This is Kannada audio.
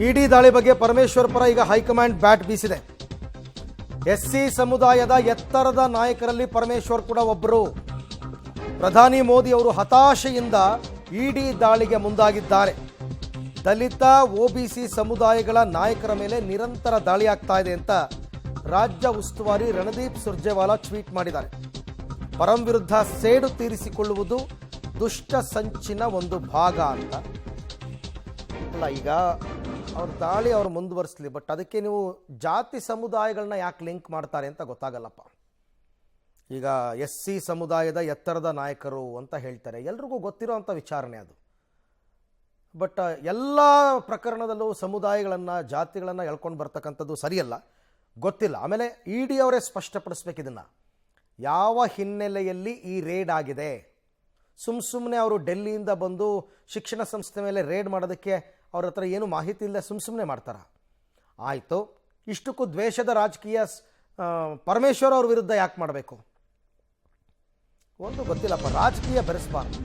ಇಡಿ ದಾಳಿ ಬಗ್ಗೆ ಪರಮೇಶ್ವರ್ ಪರ ಈಗ ಹೈಕಮಾಂಡ್ ಬ್ಯಾಟ್ ಬೀಸಿದೆ. ಎಸ್ಸಿ ಸಮುದಾಯದ ಎತ್ತರದ ನಾಯಕರಲ್ಲಿ ಪರಮೇಶ್ವರ್ ಕೂಡ ಒಬ್ಬರು. ಪ್ರಧಾನಿ ಮೋದಿ ಅವರು ಹತಾಶೆಯಿಂದ ಇಡಿ ದಾಳಿಗೆ ಮುಂದಾಗಿದ್ದಾರೆ. ದಲಿತ ಒಬಿಸಿ ಸಮುದಾಯಗಳ ನಾಯಕರ ಮೇಲೆ ನಿರಂತರ ದಾಳಿ ಆಗ್ತಾ ಇದೆ ಅಂತ ರಾಜ್ಯ ಉಸ್ತುವಾರಿ ರಣದೀಪ್ ಸುರ್ಜೇವಾಲಾ ಟ್ವೀಟ್ ಮಾಡಿದ್ದಾರೆ. ಪರಂ ವಿರುದ್ಧ ಸೇಡು ತೀರಿಸಿಕೊಳ್ಳುವುದು ದುಷ್ಟ ಸಂಚಿನ ಒಂದು ಭಾಗ ಅಂತ. ಅಲ್ಲ, ಈಗ ಅವ್ರ ದಾಳಿ ಅವ್ರು ಮುಂದುವರಿಸಲಿ, ಬಟ್ ಅದಕ್ಕೆ ನೀವು ಜಾತಿ ಸಮುದಾಯಗಳನ್ನ ಯಾಕೆ ಲಿಂಕ್ ಮಾಡ್ತಾರೆ ಅಂತ ಗೊತ್ತಾಗಲ್ಲಪ್ಪ. ಈಗ ಎಸ್ಸಿ ಸಮುದಾಯದ ಎತ್ತರದ ನಾಯಕರು ಅಂತ ಹೇಳ್ತಾರೆ, ಎಲ್ರಿಗೂ ಗೊತ್ತಿರೋ ಅಂಥ ವಿಚಾರಣೆ ಅದು. ಬಟ್ ಎಲ್ಲ ಪ್ರಕರಣದಲ್ಲೂ ಸಮುದಾಯಗಳನ್ನು ಜಾತಿಗಳನ್ನು ಎಳ್ಕೊಂಡು ಬರ್ತಕ್ಕಂಥದ್ದು ಸರಿಯಲ್ಲ, ಗೊತ್ತಿಲ್ಲ. ಆಮೇಲೆ ಇಡಿ ಅವರೇ ಸ್ಪಷ್ಟಪಡಿಸ್ಬೇಕು ಇದನ್ನು, ಯಾವ ಹಿನ್ನೆಲೆಯಲ್ಲಿ ಈ ರೇಡ್ ಆಗಿದೆ. ಸುಮ್ಮನೆ ಅವರು ಡೆಲ್ಲಿಯಿಂದ ಬಂದು ಶಿಕ್ಷಣ ಸಂಸ್ಥೆ ಮೇಲೆ ರೇಡ್ ಮಾಡೋದಕ್ಕೆ ಅವ್ರ ಹತ್ರ ಏನು ಮಾಹಿತಿ ಇಲ್ಲದೆ ಸುಮ್ಮನೆ ಮಾಡ್ತಾರ? ಆಯಿತು, ಇಷ್ಟಕ್ಕೂ ದ್ವೇಷದ ರಾಜಕೀಯ ಪರಮೇಶ್ವರ್ ಅವ್ರ ವಿರುದ್ಧ ಯಾಕೆ ಮಾಡಬೇಕು? ಒಂದು ಗೊತ್ತಿಲ್ಲಪ್ಪ, ರಾಜಕೀಯ ಬೆರೆಸಬಾರ್ದು.